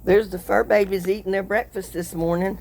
There's the fur babies eating their breakfast this morning.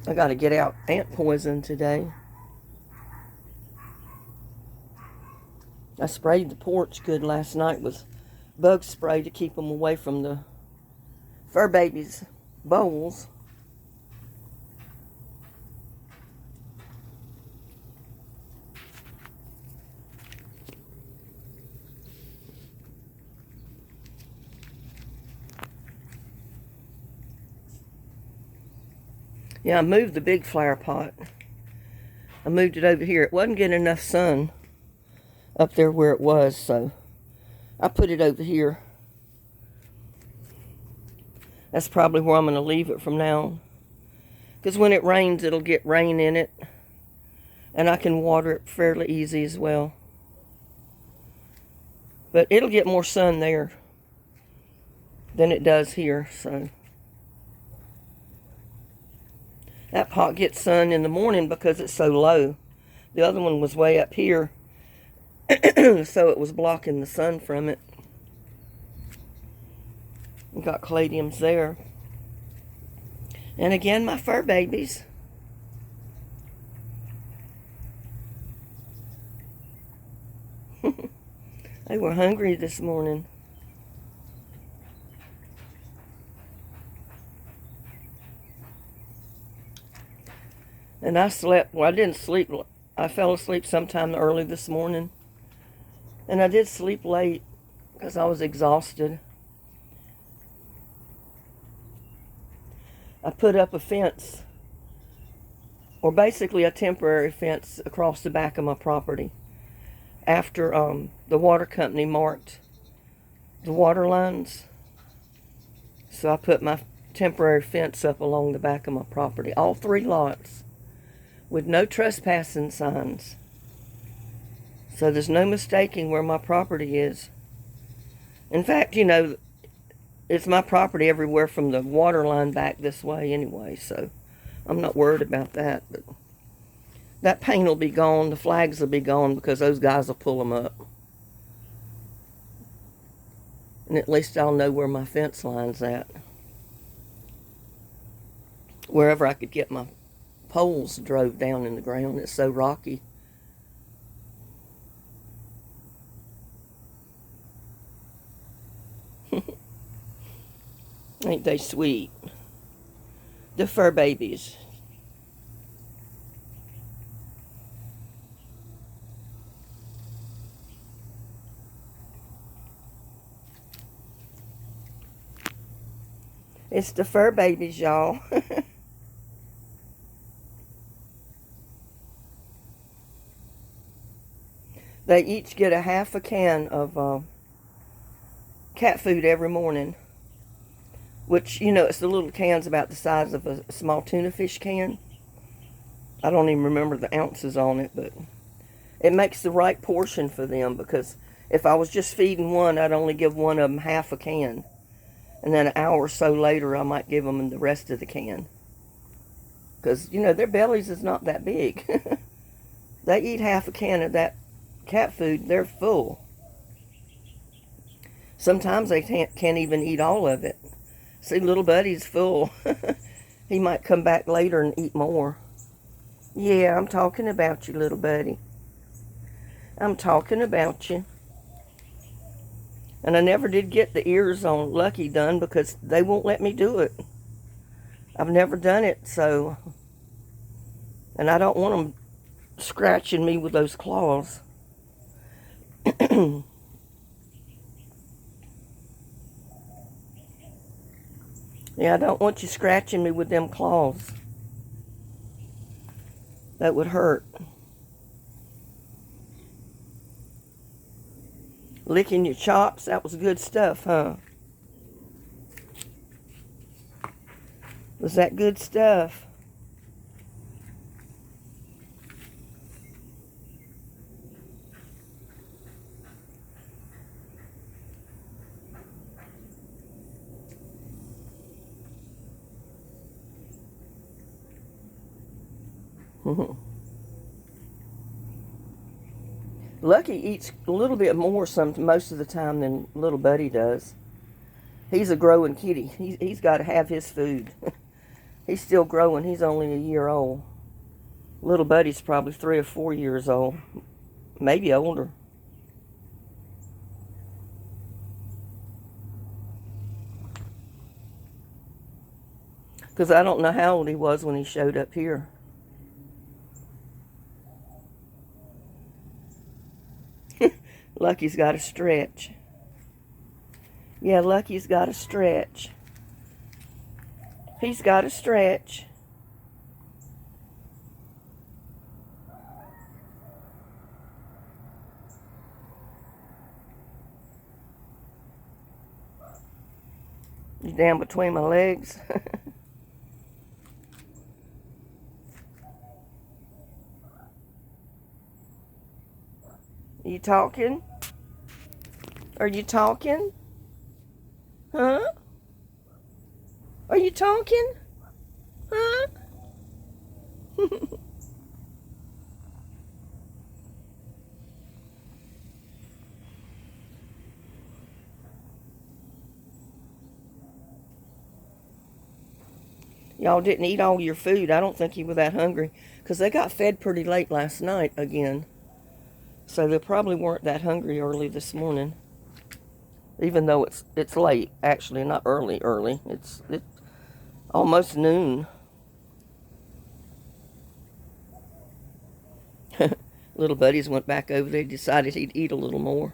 I gotta get out ant poison today. I sprayed the porch good last night with bug spray to keep them away from the fur babies' bowls. Yeah, I moved the big flower pot. I moved it over here. It wasn't getting enough sun up there where it was, so I put it over here. That's probably where I'm going to leave it from now on. Because when it rains, it'll get rain in it. And I can water it fairly easy as well. But it'll get more sun there than it does here, so. That pot gets sun in the morning because it's so low. The other one was way up here, so it was blocking the sun from it. We got caladiums there. And again, my fur babies. They were hungry this morning. And I slept, well, I didn't sleep. I fell asleep sometime early this morning. And I did sleep late because I was exhausted. I put up a fence, or basically a temporary fence across the back of my property after the water company marked the water lines. So I put my temporary fence up along the back of my property, all 3 lots, with no trespassing signs. So there's no mistaking where my property is. In fact, you know, it's my property everywhere from the water line back this way anyway, so I'm not worried about that. But that paint will be gone, the flags will be gone because those guys will pull them up. And at least I'll know where my fence line's at. Wherever I could get my poles drove down in the ground. It's so rocky. Ain't they sweet? The fur babies. It's the fur babies, y'all. They each get a half a can of cat food every morning. Which, you know, it's the little cans about the size of a small tuna fish can. I don't even remember the ounces on it, but it makes the right portion for them, because if I was just feeding one, I'd only give one of them half a can. And then an hour or so later, I might give them the rest of the can. Because, you know, their bellies is not that big. They eat half a can of that cat food, they're full. Sometimes they can't even eat all of it. See, little buddy's full. He might come back later and eat more. Yeah, I'm talking about you, little buddy. I'm talking about you. And I never did get the ears on Lucky done because they won't let me do it. I've never done it, so. And I don't want them scratching me with those claws. Yeah, I don't want you scratching me with them claws. That would hurt. Licking your chops, that was good stuff, huh? Was that good stuff? Lucky eats a little bit more most of the time than little Buddy does. He's a growing kitty. He's got to have his food. He's still growing. He's only a year old. Little Buddy's probably 3 or 4 years old. Maybe older. Because I don't know how old he was when he showed up here. Lucky's got to stretch. Yeah, Lucky's got to stretch. He's got to stretch. You down between my legs? You talking? Are you talking? Huh? Are you talking? Huh? Y'all didn't eat all your food. I don't think you were that hungry because they got fed pretty late last night again. So they probably weren't that hungry early this morning. Even though it's late, actually, not early. It's almost noon. Little Buddies went back over there, decided he'd eat a little more.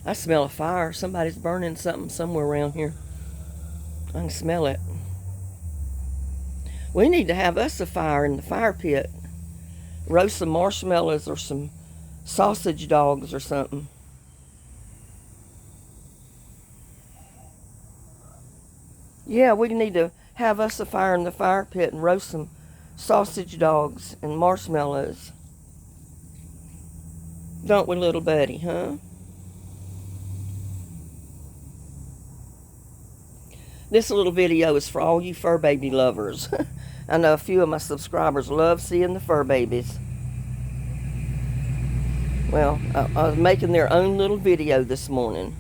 I smell a fire. Somebody's burning something somewhere around here. I can smell it. We need to have us a fire in the fire pit. Roast some marshmallows or some sausage dogs or something. Yeah, we need to have us a fire in the fire pit and roast some sausage dogs and marshmallows. Don't we, little Buddy, huh? This little video is for all you fur baby lovers. I know a few of my subscribers love seeing the fur babies. Well, I was making their own little video this morning.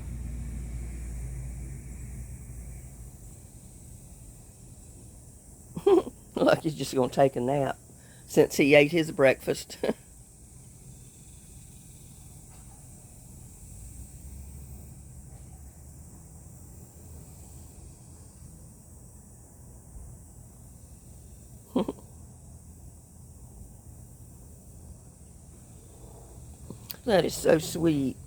Lucky's just going to take a nap since he ate his breakfast. That is so sweet.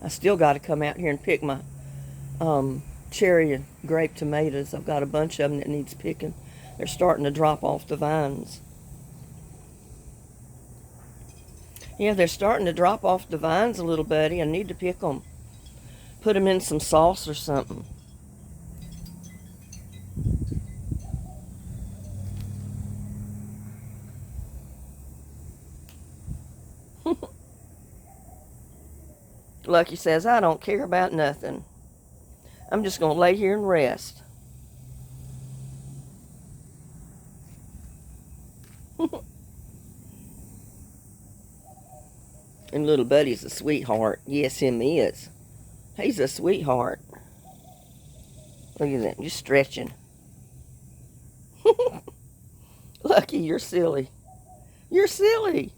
I still got to come out here and pick my cherry and grape tomatoes. I've got a bunch of them that needs picking. They're starting to drop off the vines. Yeah, they're starting to drop off the vines a little, Buddy. I need to pick them. Put them in some sauce or something. Lucky says, I don't care about nothing. I'm just going to lay here and rest. And little Buddy's a sweetheart. Yes, him is. He's a sweetheart. Look at that, just stretching. Lucky, you're silly. You're silly.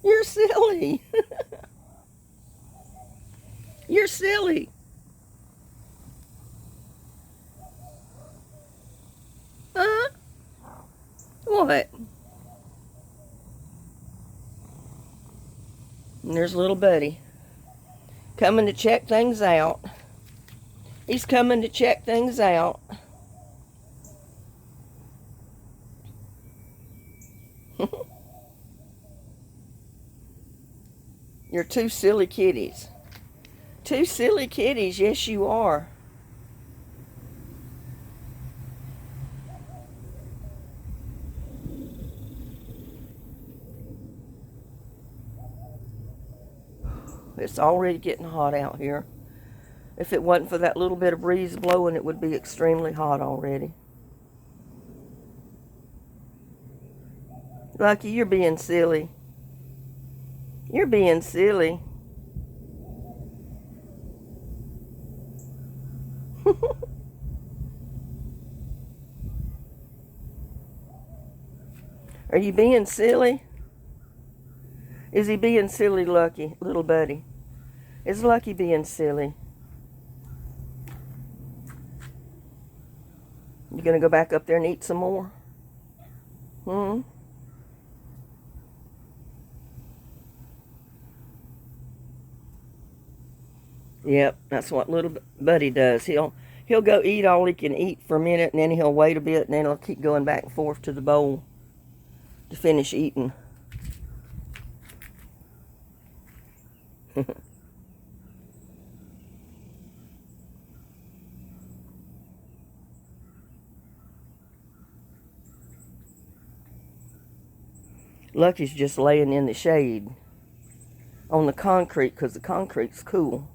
You're silly. You're silly. Huh? What? And there's little buddy coming to check things out. He's coming to check things out. You're two silly kitties. Two silly kitties, yes you are. It's already getting hot out here. If it wasn't for that little bit of breeze blowing, it would be extremely hot already. Lucky, you're being silly. You're being silly. Are you being silly? Is he being silly, Lucky, little buddy? Is Lucky being silly? You gonna go back up there and eat some more? Yep, that's what little buddy does. He'll go eat all he can eat for a minute, and then he'll wait a bit, and then he'll keep going back and forth to the bowl to finish eating. Lucky's just laying in the shade on the concrete because the concrete's cool.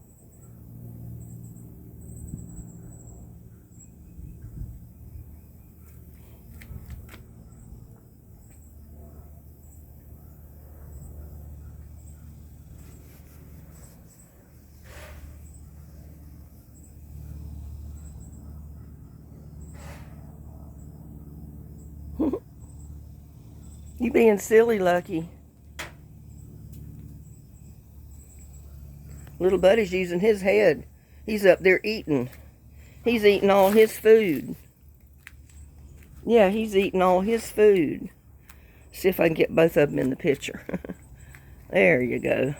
You being silly, Lucky. Little buddy's using his head. He's up there eating. He's eating all his food. Yeah, he's eating all his food. See if I can get both of them in the picture. There you go.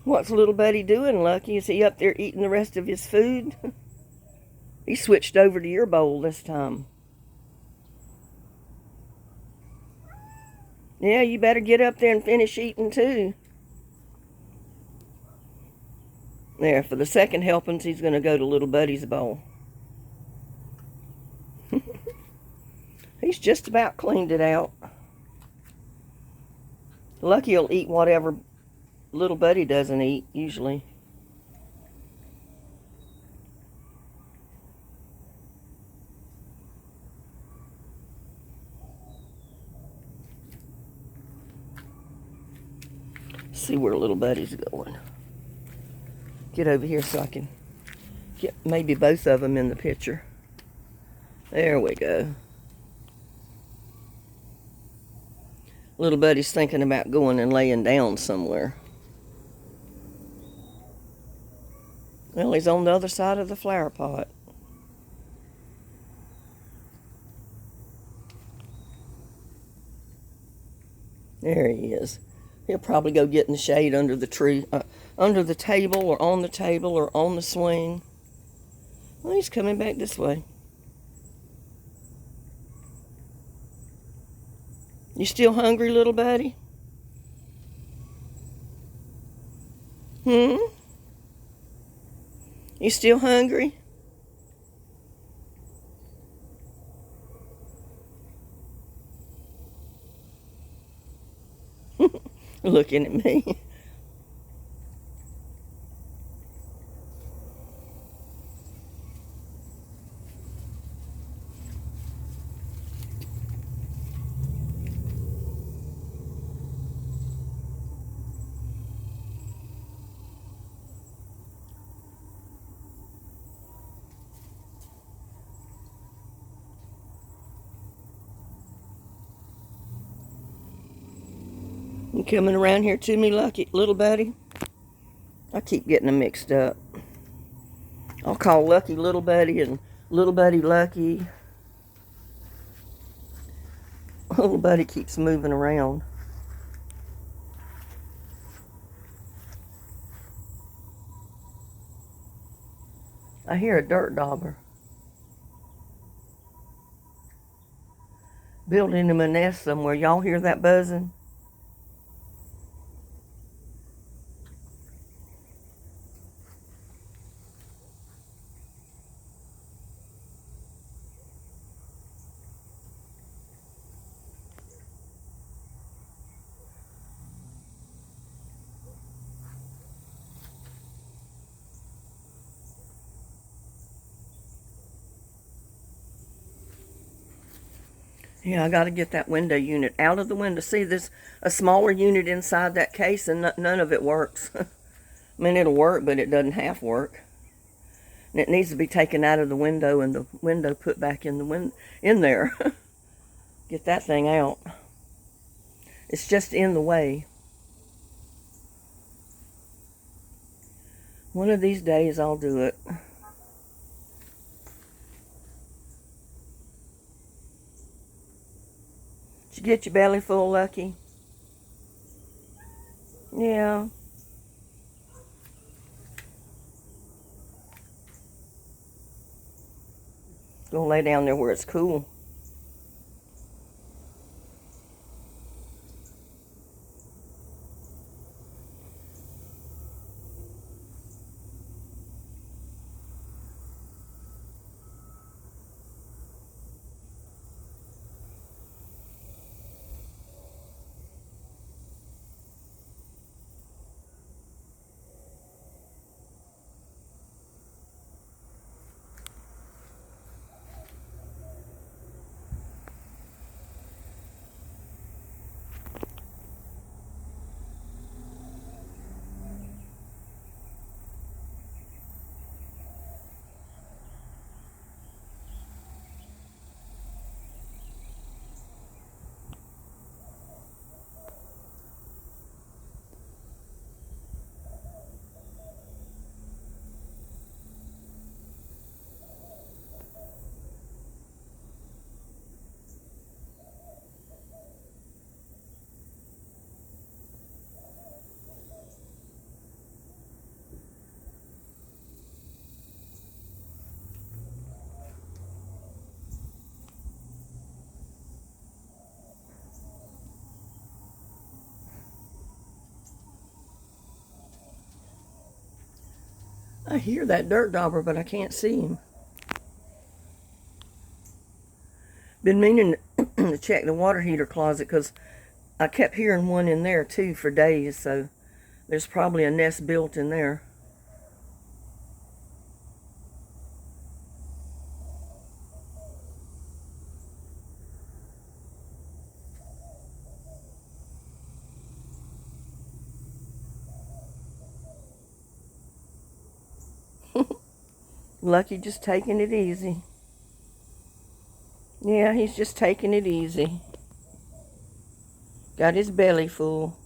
What's little buddy doing, Lucky? Is he up there eating the rest of his food? He switched over to your bowl this time. Yeah, you better get up there and finish eating too. There, for the second helpings, he's going to go to little buddy's bowl. He's just about cleaned it out. Lucky will eat whatever little buddy doesn't eat, usually. see where little buddy's going. Get over here so I can get maybe both of them in the picture. There we go. Little buddy's thinking about going and laying down somewhere. Well, he's on the other side of the flower pot. There he is. He'll probably go get in the shade under the tree, under the table or on the swing. Well, he's coming back this way. You still hungry, little buddy? You still hungry? Looking at me. You coming around here to me, Lucky, little buddy? I keep getting them mixed up. I'll call Lucky little buddy and little buddy Lucky. Little buddy keeps moving around. I hear a dirt dauber building him a nest somewhere. Y'all hear that buzzing? Yeah, I got to get that window unit out of the window. See, there's a smaller unit inside that case, and none of it works. I mean, it'll work, but it doesn't half work. And it needs to be taken out of the window and the window put back in there. Get that thing out. It's just in the way. One of these days, I'll do it. Did you get your belly full, Lucky? Yeah. Gonna lay down there where it's cool. I hear that dirt dauber, but I can't see him. Been meaning to check the water heater closet because I kept hearing one in there too for days, so there's probably a nest built in there. Lucky just taking it easy. Yeah, he's just taking it easy. Got his belly full.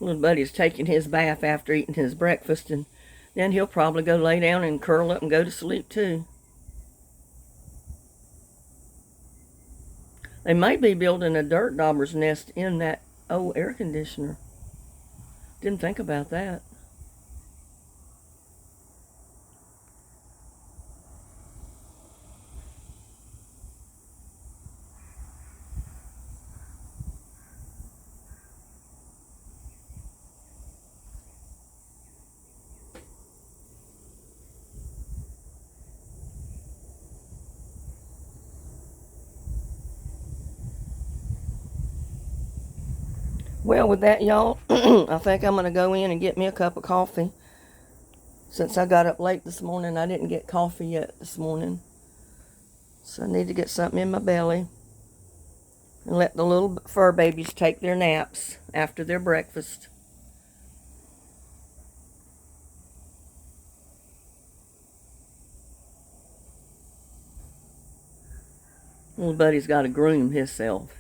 Little buddy's taking his bath after eating his breakfast, and then he'll probably go lay down and curl up and go to sleep too. They may be building a dirt dauber's nest in that old air conditioner. Didn't think about that. Well, with that, y'all, I think I'm going to go in and get me a cup of coffee. Since I got up late this morning, I didn't get coffee yet this morning. So I need to get something in my belly. And let the little fur babies take their naps after their breakfast. Little buddy's got to groom himself.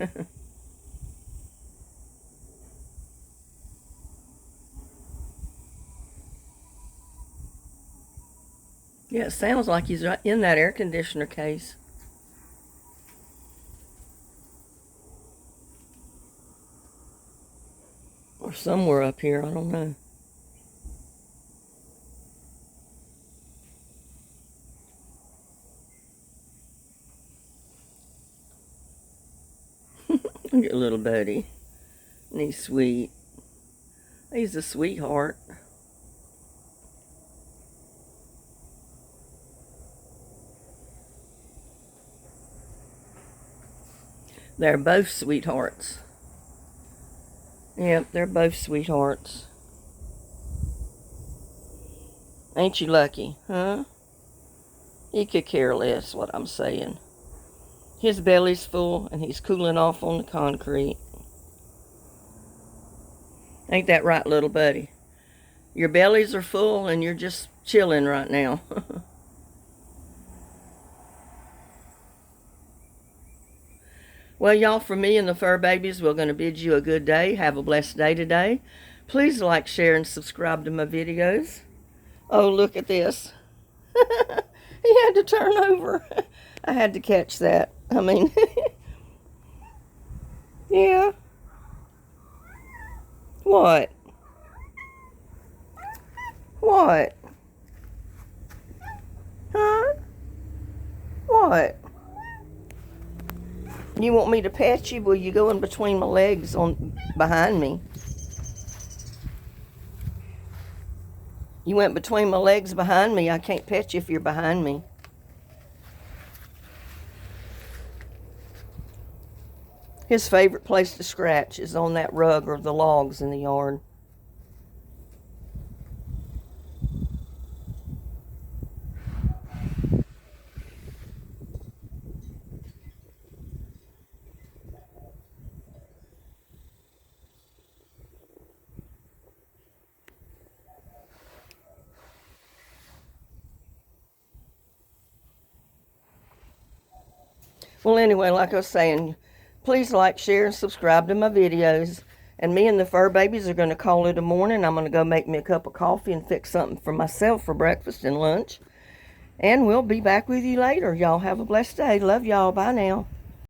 Yeah, it sounds like he's right in that air conditioner case. Or somewhere up here, I don't know. Look at little buddy. And he's sweet. He's a sweetheart. They're both sweethearts. Yep, they're both sweethearts. Ain't you lucky, huh? He could care less what I'm saying. His belly's full and he's cooling off on the concrete. Ain't that right, little buddy? Your bellies are full and you're just chilling right now. Well, y'all, for me and the fur babies, we're going to bid you a good day. Have a blessed day today. Please like, share, and subscribe to my videos. Oh, look at this. He had to turn over. I had to catch that. I mean, yeah. What? What? Huh? What? You want me to pet you? Will you go in between my legs on behind me? You went between my legs behind me. I can't pet you if you're behind me. His favorite place to scratch is on that rug or the logs in the yard. Well, anyway, like I was saying, please like, share, and subscribe to my videos. And me and the fur babies are going to call it a morning. I'm going to go make me a cup of coffee and fix something for myself for breakfast and lunch. And we'll be back with you later. Y'all have a blessed day. Love y'all. Bye now.